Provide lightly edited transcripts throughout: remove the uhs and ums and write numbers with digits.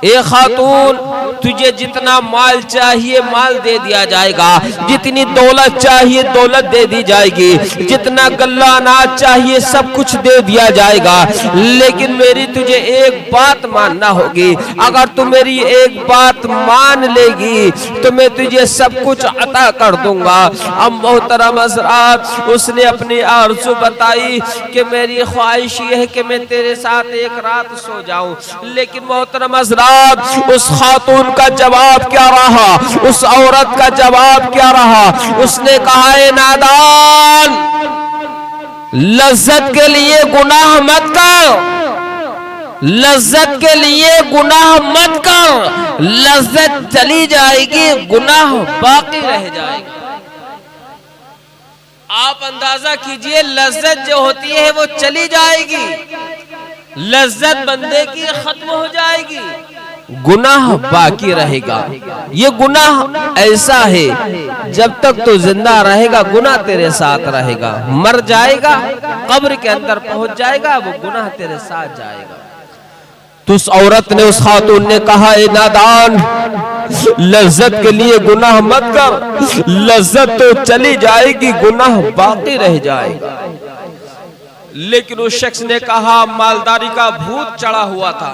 اے خاتون تجھے جتنا مال چاہیے مال دے دیا جائے گا، جتنی دولت چاہیے دولت دے دی جائے گی، جتنا غلہ اناج چاہیے سب کچھ دے دیا جائے گا، لیکن میری تجھے ایک بات ماننا ہوگی۔ اگر تو میری ایک بات مان لے گی تو میں تجھے سب کچھ عطا کر دوں گا۔ اب محترم حضرات اس نے اپنی آرزو بتائی کہ میری خواہش یہ ہے کہ میں تیرے ساتھ ایک رات سو جاؤں، لیکن محترم حضرات اس خاتون کا جواب کیا رہا، اس عورت کا جواب کیا رہا؟ اس نے کہا اے نادان، لذت کے لیے گناہ مت کر، لذت کے لیے گناہ مت کر، لذت چلی جائے گی گناہ باقی رہ جائے گا۔ آپ اندازہ کیجئے لذت جو ہوتی ہے وہ چلی جائے گی، لذت بندے کی ختم ہو جائے گی، گناہ باقی رہے گا۔ یہ گناہ ایسا ہے جب تک تو زندہ رہے گا گناہ تیرے ساتھ رہے گا، مر جائے گا قبر کے اندر پہنچ جائے گا وہ گناہ تیرے ساتھ جائے گا۔ تو اس عورت نے، اس خاتون نے کہا اے نادان، لذت کے لیے گناہ مت کر، لذت تو چلی جائے گی گناہ باقی رہ جائے گا۔ لیکن اس شخص نے کہا مالداری کا بھوت چڑھا ہوا تھا،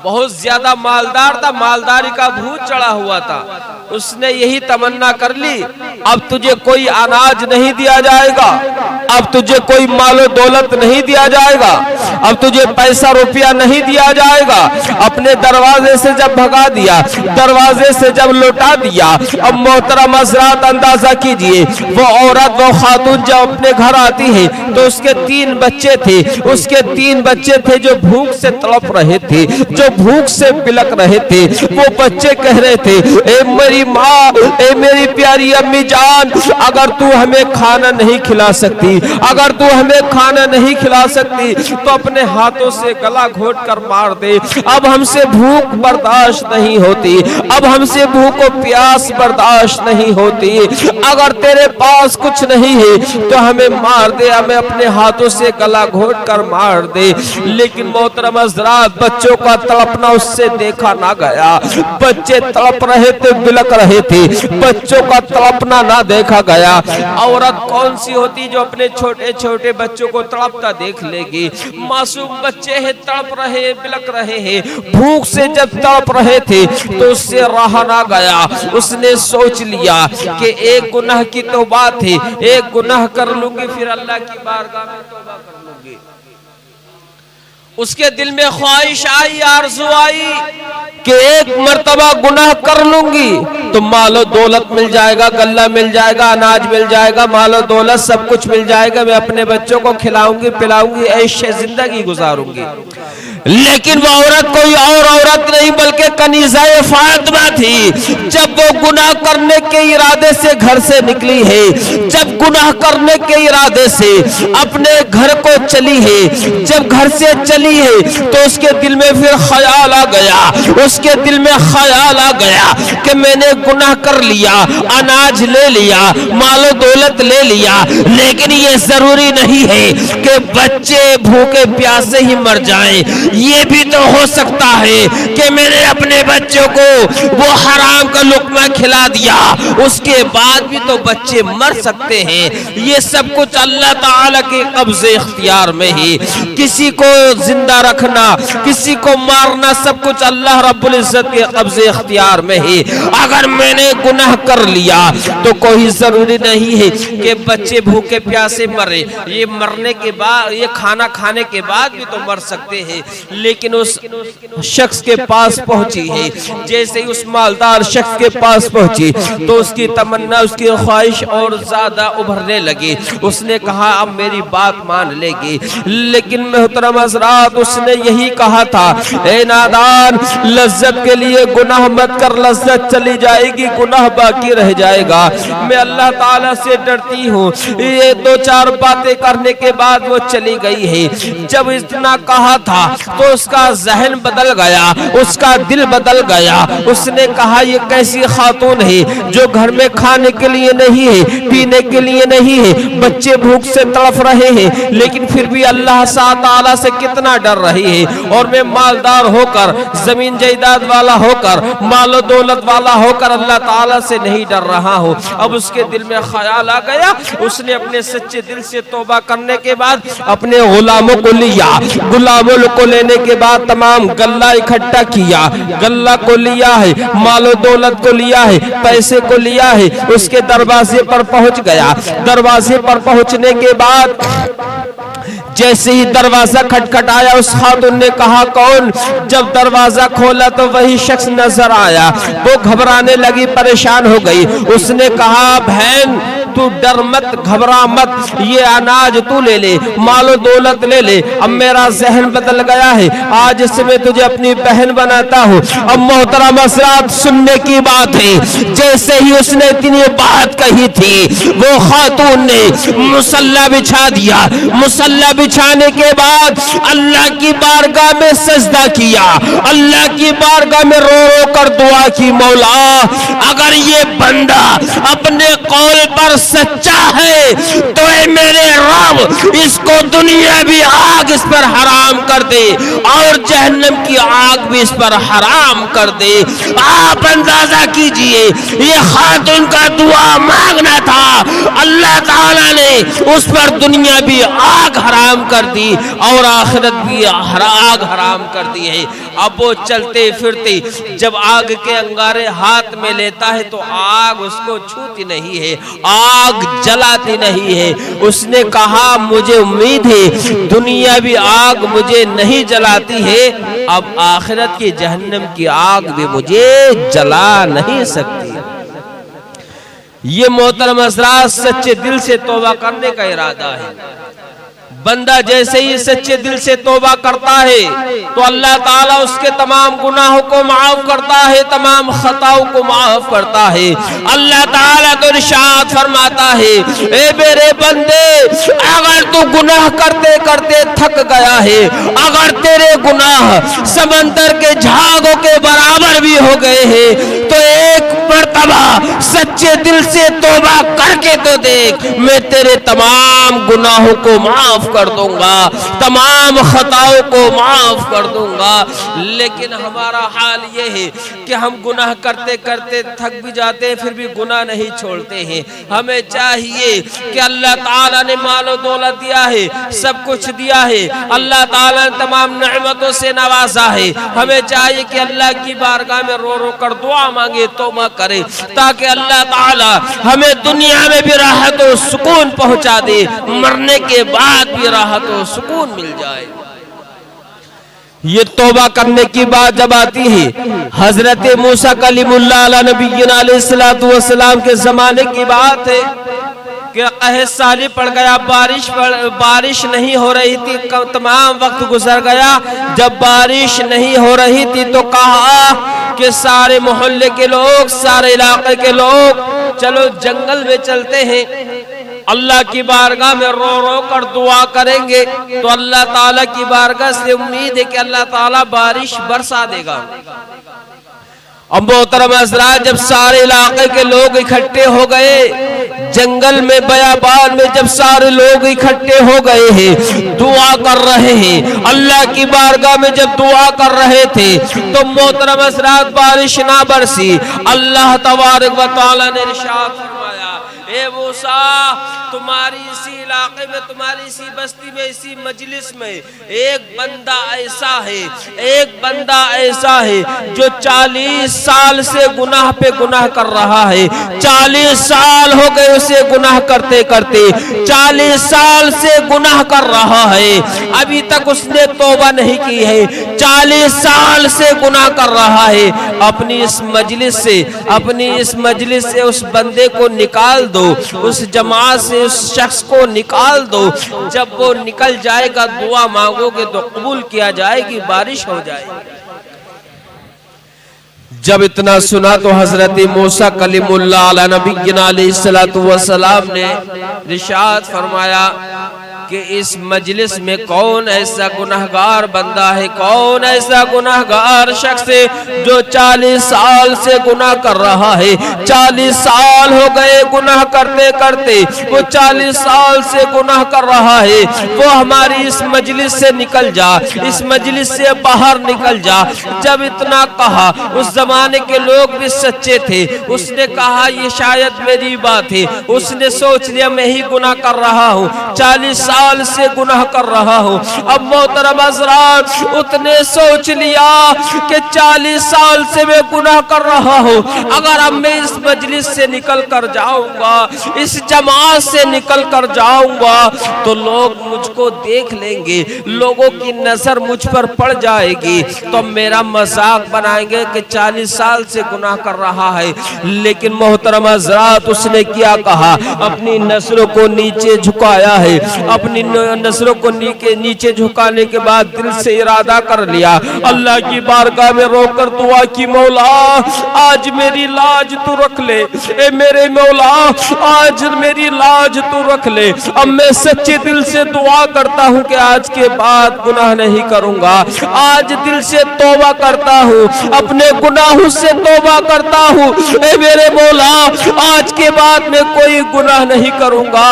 بہت زیادہ مالدار تھا، مالداری کا بھوت چڑھا ہوا تھا، اس نے یہی تمنا کر لی اب تجھے کوئی اناج نہیں دیا جائے گا، اب تجھے کوئی مال و دولت نہیں دیا جائے گا، اب تجھے پیسہ روپیہ نہیں دیا جائے گا۔ اپنے دروازے سے جب بھگا دیا، دروازے سے جب لوٹا دیا، اب محترم حضرات اندازہ کیجئے وہ عورت، وہ خاتون جب اپنے گھر آتی ہے تو اس کے 3 بچے تھے، اس کے 3 بچے تھے جو بھوک سے تڑپ رہے تھے، جو بھوک سے بلک رہے تھے۔ وہ بچے کہہ رہے تھے اے میری ماں، اے میری پیاری امی جان، اگر تو ہمیں کھانا نہیں کھلا سکتی، اگر تو ہمیں کھانا نہیں کھلا سکتی تو اپنے ہاتھوں سے گلا گھونٹ کر مار دے، اب ہم سے بھوک برداشت نہیں ہوتی، اب ہم سے بھوک و پیاس برداشت نہیں ہوتی، اگر تیرے پاس کچھ نہیں ہے تو ہمیں مار دے، ہمیں اپنے ہاتھوں سے گلا گھونٹ کر مار دے۔ لیکن محترم حضرات بچوں کا تڑپنا اس سے دیکھا نہ گیا، بچے تڑپ رہے تھے، بلک رہے تھے، بچوں کا تڑپنا نہ دیکھا گیا۔ عورت کون سی ہوتی جو اپنے چھوٹے چھوٹے بچوں کو تڑپتا دیکھ لے گی؟ معصوم بچے ہیں، تڑپ رہے، بلک رہے ہیں، بھوک سے جب تڑپ رہے تھے تو اس سے رہا نہ گیا، اس نے سوچ لیا کہ ایک گناہ کی توبہ تھی، ایک گناہ کر لوں گی پھر اللہ کی بارگاہ میں توبہ کر لوں گی۔ اس کے دل میں خواہش آئی، آرزو آئی کہ ایک مرتبہ گناہ کر لوں گی تو مال و دولت مل جائے گا، غلہ مل جائے گا، اناج مل جائے گا، مال و دولت سب کچھ مل جائے گا، میں اپنے بچوں کو کھلاؤں گی، پلاؤں گی، عیش زندگی گزاروں گی۔ لیکن وہ عورت کوئی اور عورت نہیں بلکہ کنیزہ فاطمہ تھی۔ جب وہ گناہ کرنے کے ارادے سے گھر سے نکلی ہے، جب گناہ کرنے کے ارادے سے اپنے گھر کو چلی ہے، جب گھر سے چلی ہے تو اس کے دل میں پھر خیال آ گیا، اس کے دل میں خیال آ گیا کہ میں نے گناہ کر لیا، اناج لے لیا، مال و دولت لے لیا، لیکن یہ ضروری نہیں ہے کہ بچے بھوکے پیاسے ہی مر جائیں، یہ بھی تو ہو سکتا ہے کہ میں نے اپنے بچوں کو وہ حرام کا لقمہ کھلا دیا، اس کے بعد بھی تو بچے مر سکتے ہیں۔ یہ سب کچھ اللہ تعالیٰ کے قبض اختیار میں ہی، کسی کو زندہ رکھنا، کسی کو مارنا، سب کچھ اللہ رب العزت کے قبض اختیار میں ہی۔ اگر میں نے گناہ کر لیا تو کوئی ضروری نہیں ہے کہ بچے بھوکے پیاسے مرے، یہ مرنے کے بعد، یہ کھانا کھانے کے بعد بھی تو مر سکتے ہیں۔ لیکن اس شخص کے پاس پہنچی ہے، جیسے اس مالدار شخص کے پاس پہنچی تو اس کی تمنا، اس کی خواہش اور زیادہ ابھرنے لگی۔ اس نے کہا اب میری بات مان لے گی، لیکن محترم حضرات اس نے یہی کہا تھا اے نادان، لذت کے لیے گناہ مت کر، لذت چلی جائے گی گناہ باقی رہ جائے گا۔ میں اللہ تعالیٰ سے ڈرتی ہوں۔ یہ 2-4 باتیں کرنے کے بعد وہ چلی گئی ہے۔ جب اتنا کہا تھا تو اس کا ذہن بدل گیا، اس کا دل بدل گیا۔ اس نے کہا یہ کیسی خاتون ہے جو گھر میں کھانے کے لیے نہیں ہے، پینے کے لیے نہیں ہے، بچے بھوک سے تڑپ رہے ہیں، لیکن پھر بھی اللہ تعالیٰ سے کتنا ڈر رہی ہے، اور میں مالدار ہو کر، زمین جائیداد والا ہو کر، مال و دولت والا ہو کر اللہ تعالیٰ سے نہیں ڈر رہا ہوں۔ اب اس کے دل میں خیال آ گیا، اس نے اپنے سچے دل سے توبہ کرنے کے بعد اپنے غلاموں کو لیا، غلاموں کو لینے کے بعد تمام غلہ اکٹھا کیا، غلہ کو لیا ہے، مال و دولت کو لیا ہے، پیسے کو لیا ہے، اس کے دروازے پر پہنچ گیا۔ دروازے پر پہنچنے کے بعد جیسے ہی دروازہ کھٹکھٹایا، اس خاتون نے کہا کون؟ جب دروازہ کھولا تو وہی شخص نظر آیا، وہ گھبرانے لگی، پریشان ہو گئی۔ اس نے کہا بہن تو ڈر مت، گھبرا مت، یہ اناج تو لے لے، مال و دولت لے لے، اب میرا ذہن بدل گیا ہے، آج سے میں تجھے اپنی بہن بناتا ہوں۔ اب محترم حضرات سننے کی بات ہے، جیسے ہی اس نے اتنی بات کہی تھی، وہ خاتون نے مصلی بچھا دیا۔ مصلی بچھانے کے بعد اللہ کی بارگاہ میں سجدہ کیا، اللہ کی بارگاہ میں رو رو کر دعا کی، مولا اگر یہ بندہ اپنے قول پر سچا ہے تو اے میرے رب اس کو دنیا بھی آگ اس پر حرام کر دے اور جہنم کی آگ بھی اس پر حرام کر دے۔ آپ اندازہ کیجئے یہ خاتون کا دعا مانگنا تھا، اللہ تعالیٰ نے اس پر دنیا بھی آگ حرام کر دی اور آخرت بھی آگ حرام کر دی ہے۔ اب وہ چلتے پھرتے جب آگ کے انگارے ہاتھ میں لیتا ہے تو آگ اس کو چھوتی نہیں ہے، آگ جلاتی نہیں ہے۔ اس نے کہا مجھے امید ہے دنیا بھی آگ مجھے نہیں جلاتی ہے، اب آخرت کی جہنم کی آگ بھی مجھے جلا نہیں سکتی۔ یہ محترم حضرات سچے دل سے توبہ کرنے کا ارادہ ہے۔ بندہ جیسے ہی سچے دل سے توبہ کرتا ہے تو اللہ تعالیٰ اس کے تمام گناہوں کو معاف کرتا ہے، تمام خطاؤں کو معاف کرتا ہے۔ اللہ تعالیٰ تو ارشاد فرماتا ہے اے میرے بندے اگر تو گناہ کرتے کرتے تھک گیا ہے، اگر تیرے گناہ سمندر کے جھاگوں کے برابر بھی ہو گئے ہیں تو ایک مرتبہ سچے دل سے توبہ کر کے تو دیکھ، میں تیرے تمام گناہوں کو معاف کر دوں گا، تمام خطاؤں کو معاف کر دوں گا۔ لیکن ہمارا حال یہ ہے کہ ہم گناہ کرتے کرتے تھک بھی جاتے ہیں، پھر بھی گناہ نہیں چھوڑتے ہیں۔ ہمیں چاہیے کہ اللہ تعالیٰ نے مال و دولت دیا ہے، سب کچھ دیا ہے، اللہ تعالیٰ نے تمام نعمتوں سے نوازا ہے، ہمیں چاہیے کہ اللہ کی بارگاہ میں رو رو کر دعا مانگے، توبہ کرے، تاکہ اللہ تعالیٰ ہمیں دنیا میں بھی راحت و سکون پہنچا دے، مرنے کے بعد بھی راحت و سکون مل جائے۔ یہ توبہ کرنے کی بات جب آتی ہے، حضرت موسیٰ کلیم اللہ علیہ نبینا علیہ السلام کے زمانے کی بات ہے کہ قحط سالی پڑ گیا، بارش نہیں ہو رہی تھی، تمام وقت گزر گیا۔ جب بارش نہیں ہو رہی تھی تو کہا کہ سارے محلے کے لوگ، سارے علاقے کے لوگ چلو جنگل میں چلتے ہیں، اللہ کی بارگاہ میں رو رو کر دعا کریں گے تو اللہ تعالیٰ کی بارگاہ سے امید ہے کہ اللہ تعالیٰ بارش برسا دے گا۔ اب محترم حضرات جب سارے علاقے کے لوگ اکٹھے ہو گئے، جنگل میں بیابان میں جب سارے لوگ اکٹھے ہو گئے ہیں، دعا کر رہے ہیں، اللہ کی بارگاہ میں جب دعا کر رہے تھے تو محترم حضرات بارش نہ برسی۔ اللہ تبارک و تعالیٰ نے ارشاد فرمایا اے موسیٰ تمہاری اسی علاقے میں، تمہاری اسی بستی میں، اسی مجلس میں ایک بندہ ایسا ہے، ایک بندہ ایسا ہے جو 40 سال سے گناہ پہ گناہ کر رہا ہے۔ 40 سال ہو گئے اسے گناہ کرتے کرتے، 40 سال سے گناہ کر رہا ہے، ابھی تک اس نے توبہ نہیں کی ہے، 40 سال سے گناہ کر رہا ہے۔ اپنی اس مجلس سے اس بندے کو نکال دو، اس جماعت سے اس شخص کو نکال دو، جب وہ نکل جائے گا دعا مانگو گے تو قبول کیا جائے گی، بارش ہو جائے گی۔ جب اتنا سنا تو حضرت موسیٰ کلیم اللہ علیہ نبینا علیہ السلام نے ارشاد فرمایا کہ اس مجلس میں کون ایسا گناہگار بندہ ہے، کون ایسا گناہگار شخص ہے جو 40 سال سے گناہ کر رہا ہے، 40 سال ہو گئے گناہ کرتے کرتے، وہ 40 سال سے گناہ کر رہا ہے، وہ ہماری اس مجلس سے نکل جا، اس مجلس سے باہر نکل جا۔ جب اتنا کہا، اس زمانے کے لوگ بھی سچے تھے، اس نے کہا یہ شاید میری بات ہے، اس نے سوچ لیا میں ہی گناہ کر رہا ہوں، 40 سال سے گناہ کر رہا ہوں۔ اب محترم حضرات، اتنے سوچ لیا کہ 40 سال سے میں گناہ کر رہا ہوں، اگر اب میں اس مجلس سے نکل کر جاؤں گا، اس جماعت سے نکل کر جاؤں گا تو لوگ مجھ کو دیکھ لیں گے، لوگوں کی نظر مجھ پر پڑ جائے گی تو میرا مذاق بنائیں گے کہ 40 سال سے گناہ کر رہا ہے۔ لیکن محترم حضرات، اس نے کیا کہا؟ اپنی نظروں کو نیچے جھکایا ہے، اپنی نظروں کو نیچے جھکانے کے بعد دل سے ارادہ کر لیا، اللہ کی بارگاہ میں رو کر دعا کی، مولا آج میری لاج تو رکھ لے، اے میرے مولا آج میری لاج تو رکھ لے۔ اب میں سچے دل سے دعا کرتا ہوں کہ آج کے بعد گناہ نہیں کروں گا، آج دل سے توبہ کرتا ہوں، اپنے گناہوں سے توبہ کرتا ہوں، اے میرے مولا آج کے بعد میں کوئی گناہ نہیں کروں گا۔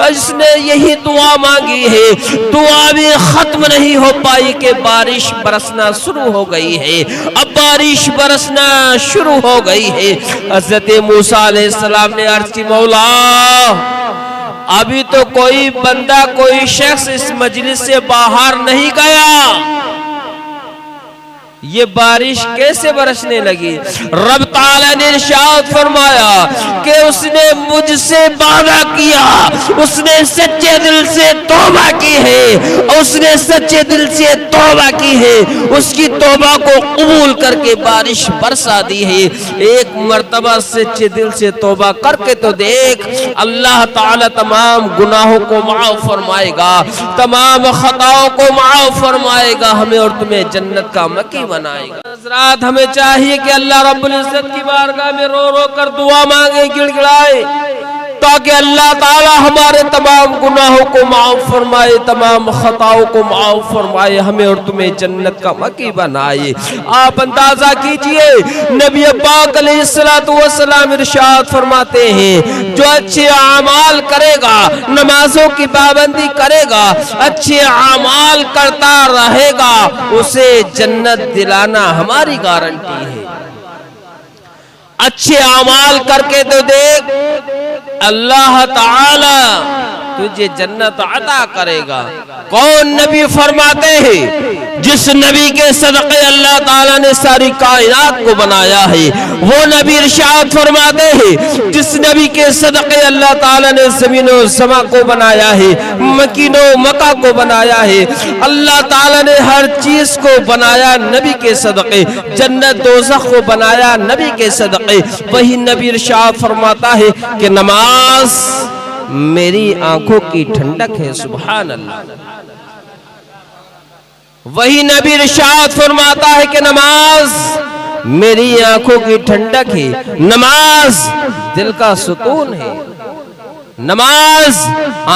اس نے یہی دعا مانگی ہے، دعا بھی ختم نہیں ہو پائی کہ بارش برسنا شروع ہو گئی ہے، اب بارش برسنا شروع ہو گئی ہے۔ حضرت موسیٰ علیہ السلام نے عرض کی، مولا ابھی تو کوئی بندہ، کوئی شخص اس مجلس سے باہر نہیں گیا، یہ بارش کیسے برسنے لگی؟ رب تعالیٰ نے ارشاد فرمایا کہ اس نے مجھ سے وعدہ کیا، اس نے سچے دل سے توبہ کی ہے، اس نے سچے دل سے توبہ کی ہے، اس کی توبہ کو قبول کر کے بارش برسا دی ہے۔ ایک مرتبہ سچے دل سے توبہ کر کے تو دیکھ، اللہ تعالیٰ تمام گناہوں کو معاف فرمائے گا، تمام خطاؤں کو معاف فرمائے گا، ہمیں اور تمہیں جنت کا مکی بنائے گا۔ حضرات ہمیں چاہیے کہ اللہ رب العزت کی بارگاہ میں رو رو کر دعا مانگے، گڑ گڑائے، تاکہ اللہ تعالی ہمارے تمام گناہوں کو معاف فرمائے، تمام خطاؤں کو معاف فرمائے، ہمیں اور تمہیں جنت کا مکی بنائے۔ آپ اندازہ کیجئے، نبی پاک علیہ السلام ارشاد فرماتے ہیں، جو اچھے اعمال کرے گا، نمازوں کی پابندی کرے گا، اچھے اعمال کرتا رہے گا، اسے جنت دلانا ہماری گارنٹی ہے۔ اچھے اعمال کر کے تو دیکھ، اللہ تعالی تجھے جنت عطا کرے گا۔ کون نبی فرماتے ہیں؟ جس نبی کے صدقے اللہ تعالیٰ نے ساری کائنات کو بنایا ہے، وہ نبی ارشاد فرماتے ہیں، جس نبی کے صدقے اللہ تعالیٰ نے زمین و سما کو بنایا ہے، مکین و مکہ کو بنایا ہے، اللہ تعالیٰ نے ہر چیز کو بنایا نبی کے صدقے، جنت دوزخ کو بنایا نبی کے صدقے۔ وہی نبی ارشاد فرماتا ہے کہ نماز میری آنکھوں کی ٹھنڈک ہے، سبحان اللہ۔ وہی نبی ارشاد فرماتا ہے کہ نماز میری آنکھوں کی ٹھنڈک ہے، نماز دل کا سکون ہے، نماز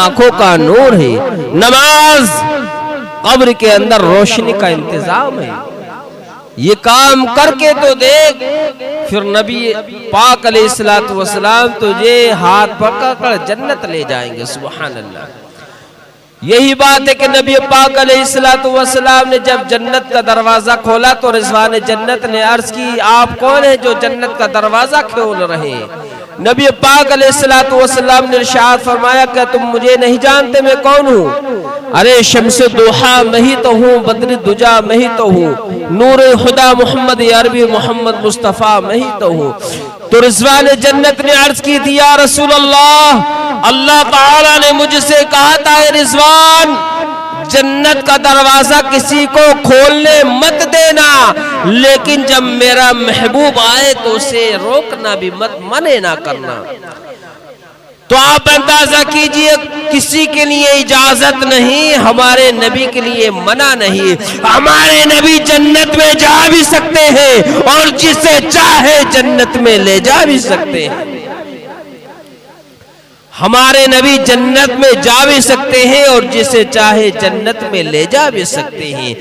آنکھوں کا نور ہے، نماز قبر کے اندر روشنی کا انتظام ہے۔ یہ کام کر کے تو دیکھ، پھر نبی پاک علیہ السلام تجھے ہاتھ پکڑ کر جنت لے جائیں گے، سبحان اللہ۔ یہی بات ہے کہ نبی پاک علیہ السلام نے جب جنت کا دروازہ کھولا تو رضوان جنت نے عرض کی، آپ کون ہیں جو جنت کا دروازہ کھول رہے ہیں؟ نبی پاک علیہ السلام نے ارشاد فرمایا کہ تم مجھے نہیں جانتے میں کون ہوں؟ ارے شمس دوحا میں ہی تو ہوں، بدر دجا میں ہی تو ہوں، نور خدا محمد عربی محمد مصطفیٰ میں ہی تو ہوں۔ تو رضوان جنت نے عرض کی تھی، یا رسول اللہ، اللہ تعالیٰ نے مجھ سے کہا تھا، اے رضوان جنت کا دروازہ کسی کو کھولنے مت دینا، لیکن جب میرا محبوب آئے تو اسے روکنا بھی مت، منع نہ کرنا۔ تو آپ اندازہ کیجئے، کسی کے لیے اجازت نہیں، ہمارے نبی کے لیے منع نہیں۔ ہمارے نبی جنت میں جا بھی سکتے ہیں اور جسے چاہے جنت میں لے جا بھی سکتے ہیں۔ ہمارے نبی جنت میں جا بھی سکتے ہیں اور جسے چاہے جنت میں لے جا بھی سکتے ہیں۔